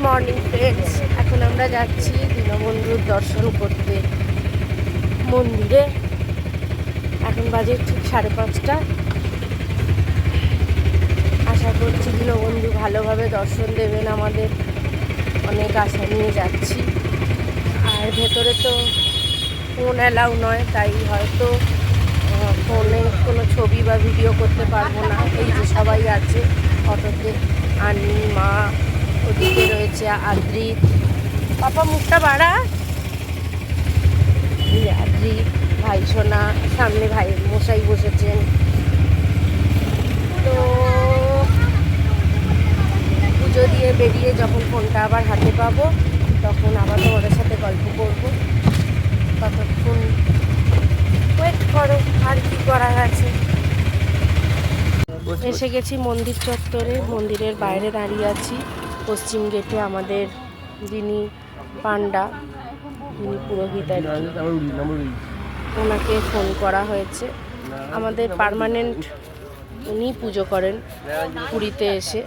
Morning friends, এখন আমরা যাচ্ছি দীনবন্ধুর দর্শন করতে মন্দিরে। এখন বাজে ঠিক 5:30। আশা করছি দীনবন্ধু ভালোভাবে দর্শন দেবেন আমাদের, অনেক আশা নিয়ে যাচ্ছি। আর ভেতরে তো ফোন অ্যালাউ নয়, তাই হয়তো ফোনে কোনো ছবি বা ভিডিও করতে পারবো না। এই যে সবাই আছে অটোতে, আনি মা, ওদিকে রয়েছে আদ্রিত, পাপা মুখটা বাড়া, আদ্রিত, ভাই সোনা, সামনে ভাই মশাই বসেছেন। তো পুজো দিয়ে বেরিয়ে যখন ফোনটা আবার হাতে পাবো তখন আবার তোমাদের সাথে গল্প করবো। ততক্ষণ ওয়েট করো, আর কি করার আছে। এসে গেছি মন্দির চত্বরে, মন্দিরের বাইরে দাঁড়িয়ে আছি। পশ্চিম গেটে আমাদের যিনি পান্ডা, যিনি পুরোহিত আর কি, ওনাকে ফোন করা হয়েছে। আমাদের পার্মানেন্ট উনি পুজো করেন পুরীতে এসে,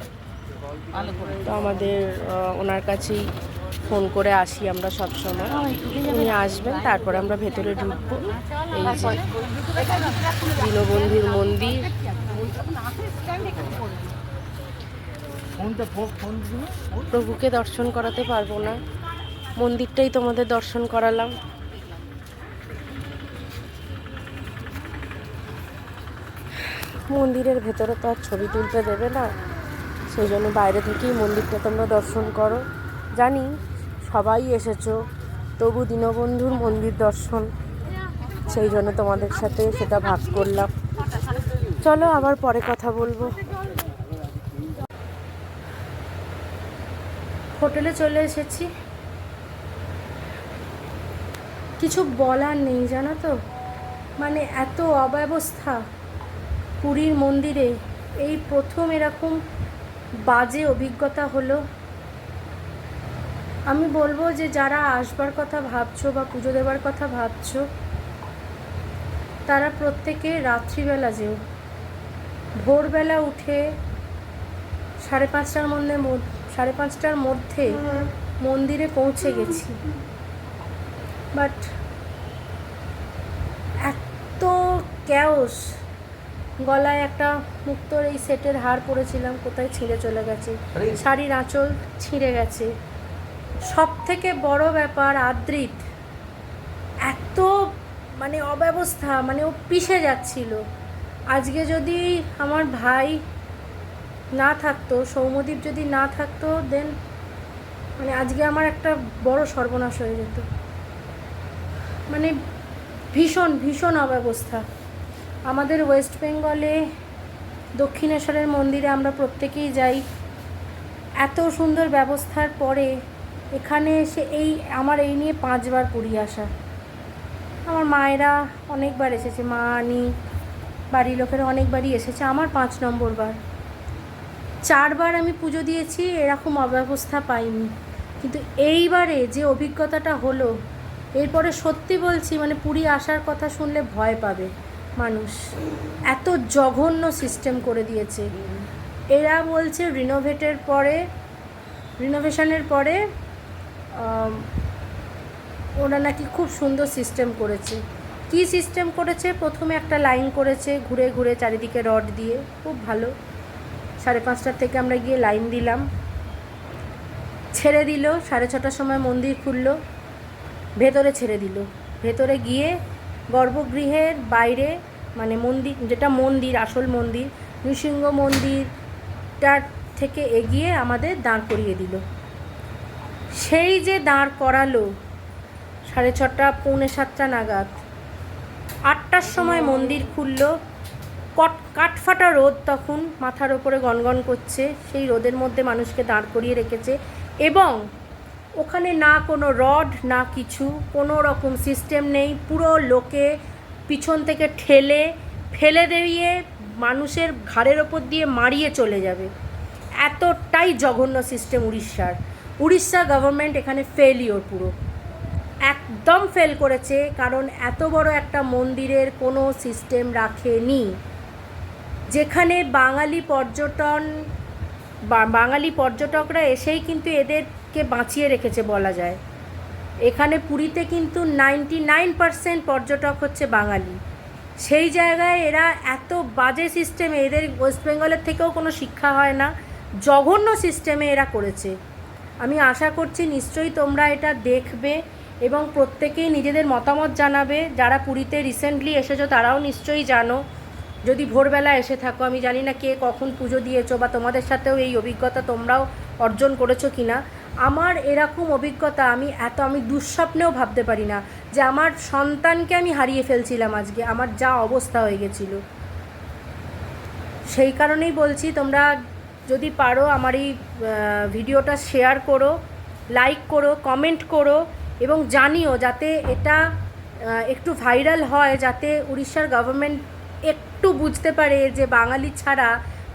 তো আমাদের ওনার কাছেই ফোন করে আসি আমরা সব সময়। উনি আসবেন, তারপরে আমরা ভেতরে ঢুকবো। এই যে দীনবন্ধুর মন্দির। প্রভুকে দর্শন করাতে পারবো না, মন্দিরটাই তোমাদের দর্শন করালাম। মন্দিরের ভেতরে তো আর ছবি তুলতে দেবে না, সেই জন্য বাইরে থেকেই মন্দিরটা তোমরা দর্শন করো। জানি সবাই এসেছো, তবু দীনবন্ধুর মন্দির দর্শন, সেই জন্য তোমাদের সাথে সেটা ভাগ করলাম। চলো আবার পরে কথা বলবো। হোটেলে চলে এসেছি, কিছু বলার নেই জানো তো, মানে এত অব্যবস্থা পুরীর মন্দিরে। এই প্রথম এরকম বাজে অভিজ্ঞতা হলো। আমি বলবো যে যারা আসবার কথা ভাবছো বা পুজো দেবার কথা ভাবছো, তারা প্রত্যেকে রাত্রিবেলা যেও। ভোরবেলা উঠে 5:30টার মধ্যে মন্দিরে পৌঁছে গেছি, বাট এত ক্যাওস। গলায় একটা মুক্তোর এই সেটের হার পরেছিলাম, কোথায় ছিঁড়ে চলে গেছে, শাড়ির আঁচল ছিঁড়ে গেছে। সব থেকে বড় ব্যাপার, আদ্রিত এত মানে অব্যবস্থা, মানে ও পিষে যাচ্ছিল। আজকে যদি আমার ভাই না থাকতো, সৌম্যদীপ যদি না থাকতো, দেন মানে আজকে আমার একটা বড় সর্বনাশ হয়ে যেত। মানে ভীষণ ভীষণ অব্যবস্থা। আমাদের ওয়েস্ট বেঙ্গলে দক্ষিণেশ্বরের মন্দিরে আমরা প্রত্যেকেই যাই, এত সুন্দর ব্যবস্থার পরে এখানে এসে আমার এই নিয়ে 5বার পুরী আসা। আমার মায়েরা অনেকবার এসেছে, মা, আনি, বাড়ির লোকেরা অনেকবারই এসেছে, আমার 5 নম্বর বার। 4বার আমি পুজো দিয়েছি, এরকম অব্যবস্থা পাইনি। কিন্তু এইবারে যে অভিজ্ঞতাটা হলো, এরপরে সত্যি বলছি, মানে পুরী আসার কথা শুনলে ভয় পাবে মানুষ। এত জঘন্য সিস্টেম করে দিয়েছে। এরা বলছে রিনোভেশনের পরে ওরা নাকি খুব সুন্দর সিস্টেম করেছে। কি সিস্টেম করেছে? প্রথমে একটা লাইন করেছে ঘুরে ঘুরে চারিদিকে রড দিয়ে, খুব ভালো। 5:30টার থেকে আমরা গিয়ে লাইন দিলাম, ছেড়ে দিল। 6:30টার সময় মন্দির খুললো, ভেতরে ছেড়ে দিল। ভেতরে গিয়ে গর্ভগৃহের বাইরে, মানে মন্দির যেটা মন্দির, আসল মন্দির নৃসিংহ মন্দিরটার থেকে এগিয়ে আমাদের দাঁড় করিয়ে দিল। সেই যে দাঁড় করালো 6:30, 6:45 নাগাদ। 8টার সময় মন্দির খুললো। কাঠফাটা রোদ তখন মাথার ওপরে গনগন করছে, সেই রোদের মধ্যে মানুষকে দাঁড় করিয়ে রেখেছে। এবং ওখানে না কোনো রড, না কিছু, কোনো রকম সিস্টেম নেই। পুরো লোকে পিছন থেকে ফেলে দিয়ে মানুষের ঘাড়ের ওপর দিয়ে মারিয়ে চলে যাবে, এতটাই জঘন্য সিস্টেম উড়িষ্যা গভর্নমেন্ট এখানে ফেলিওর, পুরো একদম ফেল করেছে। কারণ এত বড় একটা মন্দিরের কোনো সিস্টেম রাখেনি, যেখানে বাঙালি পর্যটন বাঙালি পর্যটকরা এসেই কিন্তু এদেরকে বাঁচিয়ে রেখেছে বলা যায়। এখানে পুরীতে কিন্তু 99% পর্যটক হচ্ছে বাঙালি। সেই জায়গায় এরা এত বাজে সিস্টেমে, এদের ওয়েস্ট বেঙ্গলের থেকেও কোনো শিক্ষা হয় না, জঘন্য সিস্টেমে এরা করেছে। আমি আশা করছি নিশ্চয়ই তোমরা এটা দেখবে এবং প্রত্যেকেই নিজেদের মতামত জানাবে। যারা পুরীতে রিসেন্টলি এসেছো তারাও নিশ্চয়ই জানো, যদি ভোরবেলা এসে থাকো। আমি জানি না কে কখন পুজো দিয়েছো বা তোমাদের সাথেও এই অভিজ্ঞতা তোমরাও অর্জন করেছো কি না। আমার এরকম অভিজ্ঞতা আমি দুঃস্বপ্নেও ভাবতে পারি না যে আমার সন্তানকে আমি হারিয়ে ফেলছিলাম আজকে, আমার যা অবস্থা হয়ে গেছিল। সেই কারণেই বলছি, তোমরা যদি পারো আমার এই ভিডিওটা শেয়ার করো, লাইক করো, কমেন্ট করো এবং জানিও, যাতে এটা একটু ভাইরাল হয়, যাতে উড়িষ্যার গভর্নমেন্ট একটু বুঝতে পারে যে বাঙালি ছাড়া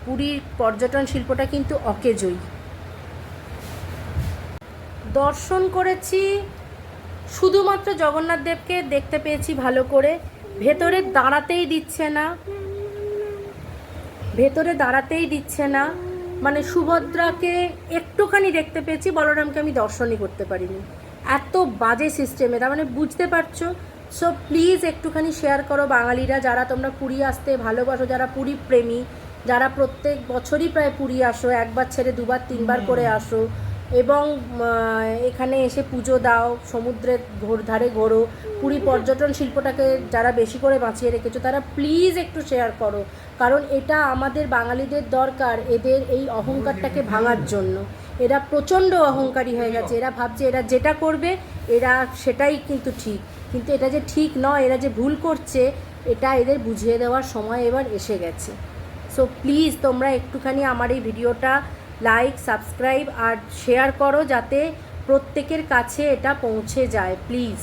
পুরীর পর্যটন শিল্পটা কিন্তু অকেজোই। দর্শন করেছি, শুধুমাত্র জগন্নাথ দেবকে দেখতে পেয়েছি ভালো করে। ভেতরে দাঁড়াতেই দিচ্ছে না, মানে সুভদ্রাকে একটুখানি দেখতে পেয়েছি, বলরামকে আমি দর্শনই করতে পারিনি। এত বাজে সিস্টেমে, তার মানে বুঝতে পারছো। সো প্লিজ একটুখানি শেয়ার করো বাঙালিরা, যারা তোমরা পুরী আসতে ভালোবাসো, যারা পুরী প্রেমী, যারা প্রত্যেক বছরই প্রায় পুরী আসো, একবার ছেড়ে দুবার তিনবার করে আসো এবং এখানে এসে পুজো দাও, সমুদ্রের ধারে ঘোরো, পুরী পর্যটন শিল্পটাকে যারা বেশি করে বাঁচিয়ে রেখেছো তারা প্লিজ একটু শেয়ার করো, কারণ এটা আমাদের বাঙালিদের দরকার এদের এই অহংকারটাকে ভাঙার জন্য। এরা প্রচণ্ড অহংকারী হয়ে গেছে, এরা ভাবছে এরা যেটা করবে এরা সেটাই কিন্তু ঠিক, কিন্তু এটা যে ঠিক নয়, এরা যে ভুল করছে এটা এদের বুঝিয়ে দেওয়ার সময় এবার এসে গেছে। সো প্লিজ তোমরা একটুখানি আমার এই ভিডিওটা লাইক, সাবস্ক্রাইব আর শেয়ার করো, যাতে প্রত্যেকের কাছে এটা পৌঁছে যায় প্লিজ।